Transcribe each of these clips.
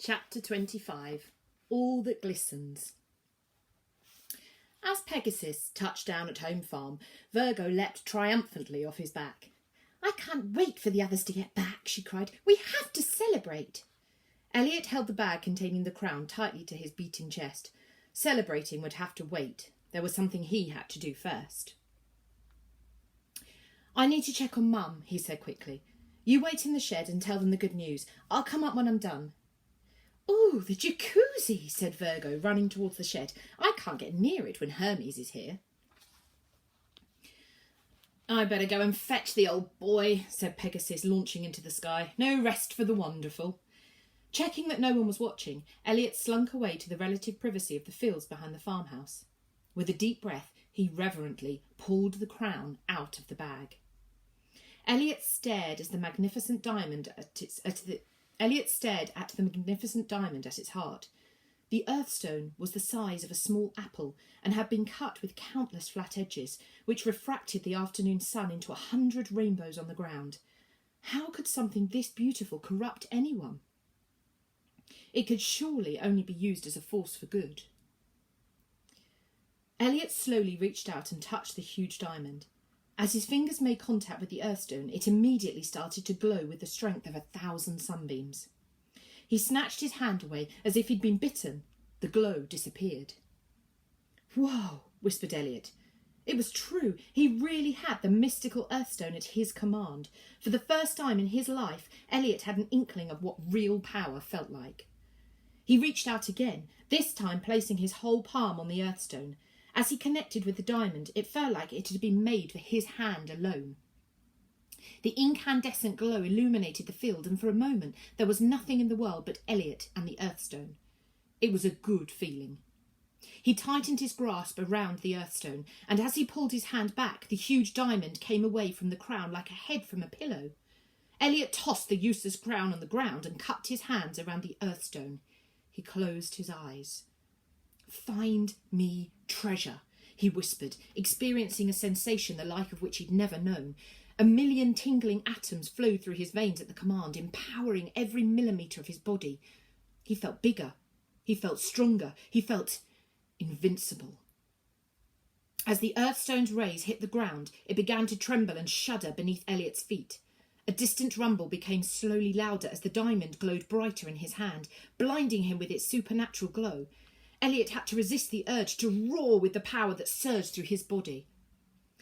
Chapter 25. All That Glistens. As Pegasus touched down at Home Farm, Virgo leapt triumphantly off his back. "I can't wait for the others to get back," she cried. "We have to celebrate." Elliot held the bag containing the crown tightly to his beating chest. Celebrating would have to wait. There was something he had to do first. "I need to check on Mum," he said quickly. "You wait in the shed and tell them the good news. I'll come up when I'm done." "Ooh, the jacuzzi," said Virgo, running towards the shed. "I can't get near it when Hermes is here." "I better go and fetch the old boy," said Pegasus, launching into the sky. "No rest for the wonderful." Checking that no one was watching, Elliot slunk away to the relative privacy of the fields behind the farmhouse. With a deep breath, he reverently pulled the crown out of the bag. Elliot stared at the magnificent diamond at its heart. The earthstone was the size of a small apple and had been cut with countless flat edges, which refracted the afternoon sun into 100 rainbows on the ground. How could something this beautiful corrupt anyone? It could surely only be used as a force for good. Elliot slowly reached out and touched the huge diamond. As his fingers made contact with the earthstone, it immediately started to glow with the strength of 1,000 sunbeams. He snatched his hand away as if he'd been bitten. The glow disappeared. "Whoa," whispered Elliot. It was true. He really had the mystical earthstone at his command. For the first time in his life, Elliot had an inkling of what real power felt like. He reached out again, this time placing his whole palm on the earthstone. As he connected with the diamond, it felt like it had been made for his hand alone. The incandescent glow illuminated the field, and for a moment there was nothing in the world but Elliot and the earthstone. It was a good feeling. He tightened his grasp around the earthstone, and as he pulled his hand back, the huge diamond came away from the crown like a head from a pillow. Elliot tossed the useless crown on the ground and cupped his hands around the earthstone. He closed his eyes. "Find me treasure," he whispered, experiencing a sensation the like of which he'd never known. 1,000,000 tingling atoms flowed through his veins at the command, empowering every millimetre of his body. He felt bigger. He felt stronger. He felt invincible. As the earthstone's rays hit the ground, it began to tremble and shudder beneath Elliot's feet. A distant rumble became slowly louder as the diamond glowed brighter in his hand, blinding him with its supernatural glow. Elliot had to resist the urge to roar with the power that surged through his body.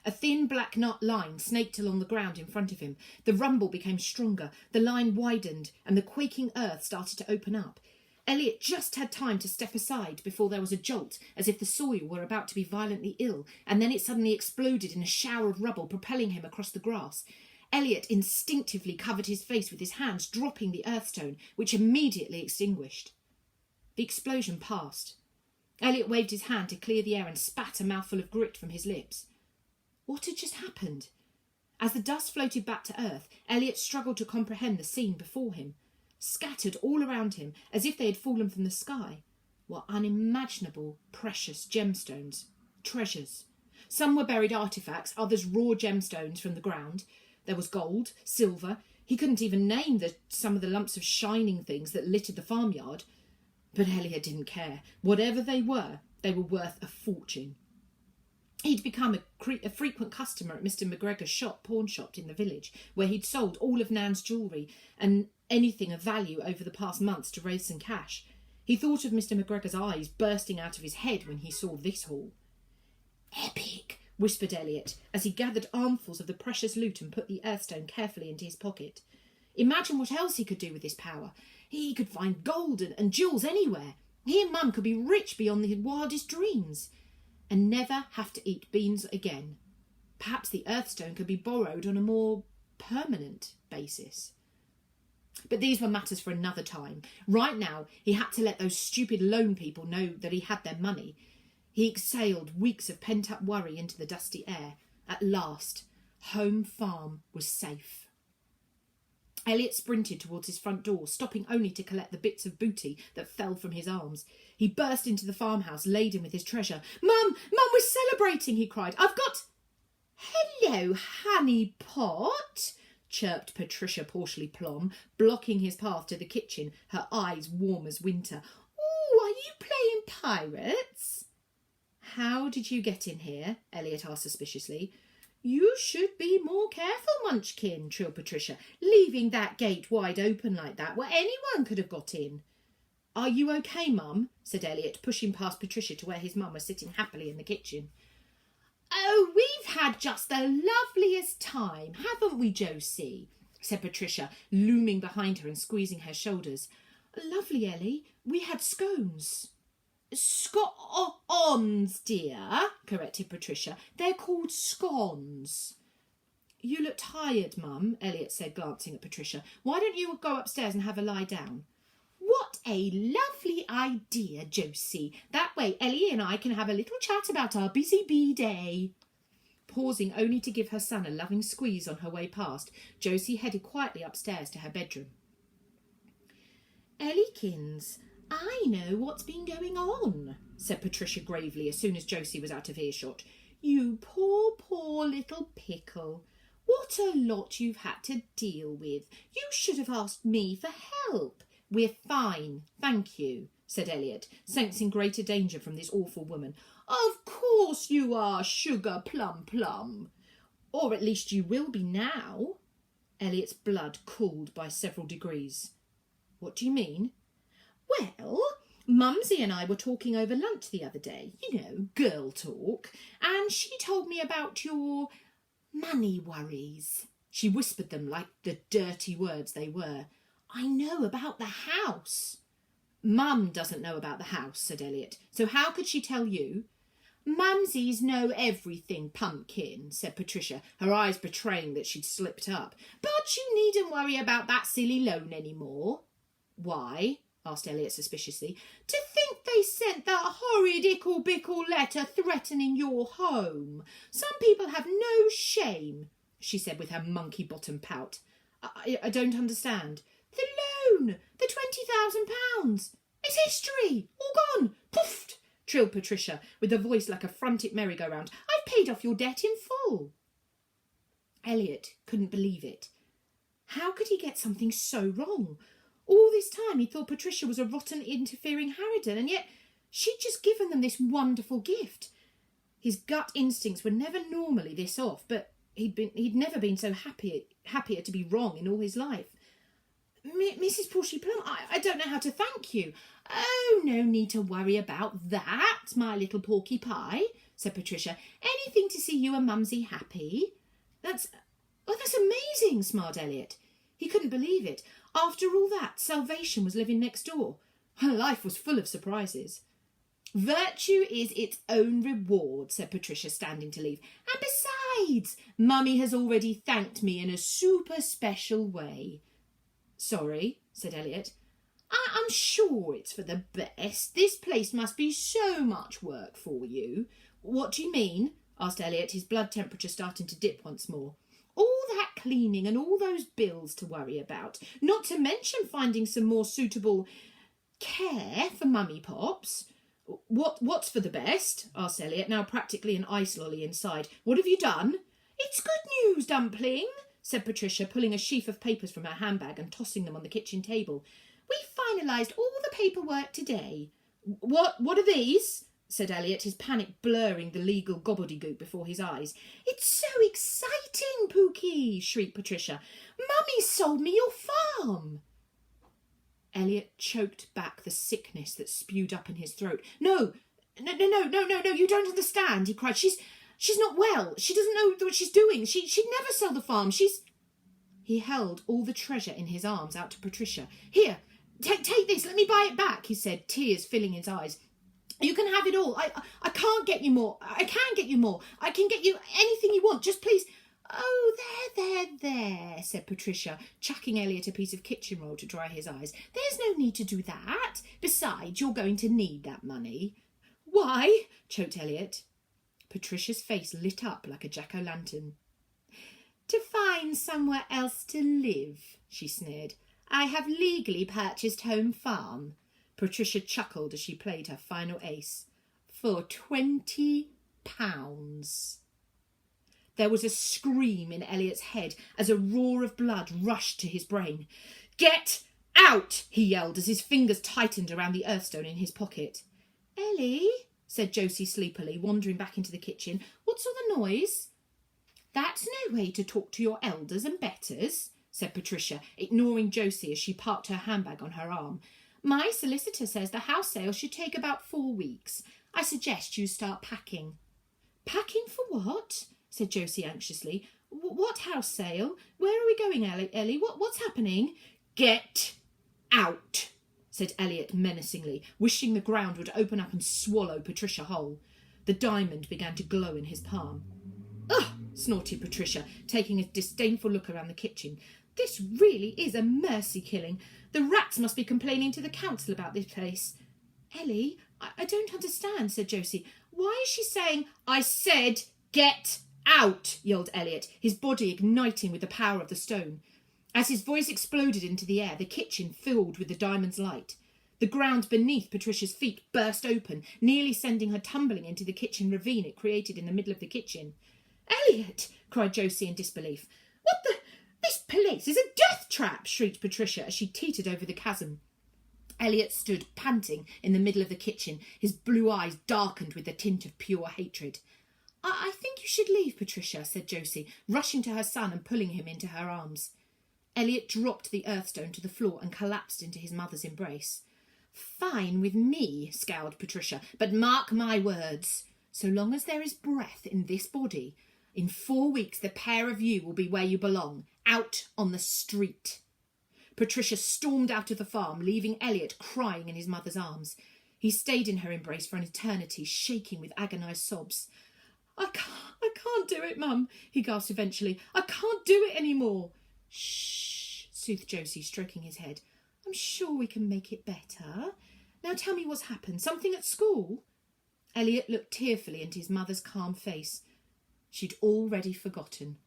A thin black knot line snaked along the ground in front of him. The rumble became stronger, the line widened, and the quaking earth started to open up. Elliot just had time to step aside before there was a jolt, as if the soil were about to be violently ill, and then it suddenly exploded in a shower of rubble, propelling him across the grass. Elliot instinctively covered his face with his hands, dropping the earthstone, which immediately extinguished. The explosion passed. Elliot waved his hand to clear the air and spat a mouthful of grit from his lips. What had just happened? As the dust floated back to earth, Elliot struggled to comprehend the scene before him. Scattered all around him, as if they had fallen from the sky, were unimaginable precious gemstones, treasures. Some were buried artefacts, others raw gemstones from the ground. There was gold, silver. He couldn't even name some of the lumps of shining things that littered the farmyard. But Elliot didn't care. Whatever they were worth a fortune. He'd become a frequent customer at Mr. McGregor's pawn shop in the village, where he'd sold all of Nan's jewellery and anything of value over the past months to raise some cash. He thought of Mr. McGregor's eyes bursting out of his head when he saw this haul. "Epic," whispered Elliot, as he gathered armfuls of the precious loot and put the earthstone carefully into his pocket. Imagine what else he could do with this power. He could find gold and jewels anywhere. He and Mum could be rich beyond his wildest dreams. And never have to eat beans again. Perhaps the earthstone could be borrowed on a more permanent basis. But these were matters for another time. Right now, he had to let those stupid loan people know that he had their money. He exhaled weeks of pent-up worry into the dusty air. At last, Home Farm was safe. Elliot sprinted towards his front door, stopping only to collect the bits of booty that fell from his arms. He burst into the farmhouse, laden with his treasure. Mum, we're celebrating," he cried. "I've got—" "Hello, honey pot," chirped Patricia Porceley-Plom, blocking his path to the kitchen, her eyes warm as winter. "Oh, are you playing pirates?" "How did you get in here?" Elliot asked suspiciously. "You should be more careful, Munchkin," trilled Patricia, "leaving that gate wide open like that, where anyone could have got in." "Are you okay, Mum?" said Elliot, pushing past Patricia to where his mum was sitting happily in the kitchen. "Oh, we've had just the loveliest time, haven't we, Josie?" said Patricia, looming behind her and squeezing her shoulders. "Lovely, Ellie. We had scones." "Scones, dear," corrected Patricia. "They're called scones." "You look tired, Mum," Elliot said, glancing at Patricia. "Why don't you go upstairs and have a lie down?" "What a lovely idea, Josie. That way Ellie and I can have a little chat about our busy bee day." Pausing only to give her son a loving squeeze on her way past, Josie headed quietly upstairs to her bedroom. "Ellykins, I know what's been going on," said Patricia gravely as soon as Josie was out of earshot. "You poor, poor little pickle. What a lot you've had to deal with. You should have asked me for help." "We're fine, thank you," said Elliot, sensing greater danger from this awful woman. "Of course you are, Sugar Plum Plum. Or at least you will be now." Elliot's blood cooled by several degrees. "What do you mean?" "Well, Mumsy and I were talking over lunch the other day, you know, girl talk, and she told me about your money worries." She whispered them like the dirty words they were. "I know about the house." "Mum doesn't know about the house," said Elliot, "so how could she tell you?" "Mumsies know everything, Pumpkin," said Patricia, her eyes betraying that she'd slipped up. "But you needn't worry about that silly loan any more." "Why?" asked Elliot suspiciously. "To think they sent that horrid ickle-bickle letter threatening your home. Some people have no shame," she said with her monkey-bottom pout. I don't understand." "The loan! The £20,000! It's history! All gone! Poofed!" trilled Patricia, with a voice like a frantic merry-go-round. "I've paid off your debt in full." Elliot couldn't believe it. How could he get something so wrong? All this time he thought Patricia was a rotten, interfering harridan, and yet she'd just given them this wonderful gift. His gut instincts were never normally this off, but he'd never been so happier to be wrong in all his life. "Mrs. Porceley-Plum, I don't know how to thank you." "Oh, no need to worry about that, my little porky pie," said Patricia. "Anything to see you and Mumsy happy." That's amazing," smiled Elliot. He couldn't believe it. After all that, Salvation was living next door. Her life was full of surprises. "Virtue is its own reward," said Patricia, standing to leave. "And besides, Mummy has already thanked me in a super special way." "Sorry," said Elliot. I'm sure it's for the best. This place must be so much work for you." "What do you mean?" asked Elliot, his blood temperature starting to dip once more. "All that cleaning and all those bills to worry about, not to mention finding some more suitable care for Mummy Pops." What's for the best?" asked Elliot, now practically an ice lolly inside. "What have you done?" "It's good news, Dumpling," said Patricia, pulling a sheaf of papers from her handbag and tossing them on the kitchen table. "We finalised all the paperwork today." What are these?" said Elliot, his panic blurring the legal gobbledygook before his eyes. "It's so exciting, Pookie!" shrieked Patricia. "Mummy sold me your farm." Elliot choked back the sickness that spewed up in his throat. No, you don't understand," he cried. She's not well. She doesn't know what she's doing. She'd never sell the farm. He held all the treasure in his arms out to Patricia. "Here, take this. Let me buy it back," he said, tears filling his eyes. "You can have it all. I can't get you more. I can get you more. I can get you anything you want. Just please." "Oh, there," said Patricia, chucking Elliot a piece of kitchen roll to dry his eyes. "There's no need to do that. Besides, you're going to need that money." "Why?" choked Elliot. Patricia's face lit up like a jack-o'-lantern. "To find somewhere else to live," she sneered. "I have legally purchased Home Farm." Patricia chuckled as she played her final ace. "For £20. There was a scream in Elliot's head as a roar of blood rushed to his brain. "Get out!" he yelled as his fingers tightened around the earthstone in his pocket. "Ellie," said Josie sleepily, wandering back into the kitchen. "What's all the noise?" "That's no way to talk to your elders and betters," said Patricia, ignoring Josie as she parked her handbag on her arm. "My solicitor says the house sale should take about 4 weeks. I suggest you start packing." "Packing for what?" said Josie anxiously. "What house sale? Where are we going, Ellie? What's happening?" "Get out," said Elliot menacingly, wishing the ground would open up and swallow Patricia whole. The diamond began to glow in his palm. "Ugh!" snorted Patricia, taking a disdainful look around the kitchen. "This really is a mercy killing. The rats must be complaining to the council about this place." "Ellie, I don't understand," said Josie. "Why is she saying—" "I said get out," yelled Elliot, his body igniting with the power of the stone. As his voice exploded into the air, the kitchen filled with the diamond's light. The ground beneath Patricia's feet burst open, nearly sending her tumbling into the kitchen ravine it created in the middle of the kitchen. "Elliot!" cried Josie in disbelief. "What the— This place is a death trap!" shrieked Patricia as she teetered over the chasm. Elliot stood panting in the middle of the kitchen, his blue eyes darkened with the tint of pure hatred. I think you should leave, Patricia," said Josie, rushing to her son and pulling him into her arms. Elliot dropped the earthstone to the floor and collapsed into his mother's embrace. "Fine with me," scowled Patricia, "but mark my words. So long as there is breath in this body, in 4 weeks the pair of you will be where you belong, out on the street." Patricia stormed out of the farm, leaving Elliot crying in his mother's arms. He stayed in her embrace for an eternity, shaking with agonised sobs. I can't do it, Mum," he gasped eventually. "I can't do it any more." "Shh," soothed Josie, stroking his head. "I'm sure we can make it better. Now tell me what's happened. Something at school?" Elliot looked tearfully into his mother's calm face. She'd already forgotten.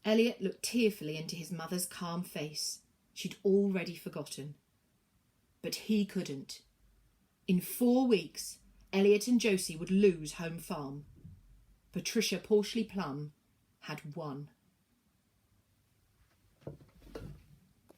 Elliot looked tearfully into his mother's calm face. She'd already forgotten. But he couldn't. In 4 weeks, Elliot and Josie would lose Home Farm. Patricia Porchley Plum had won.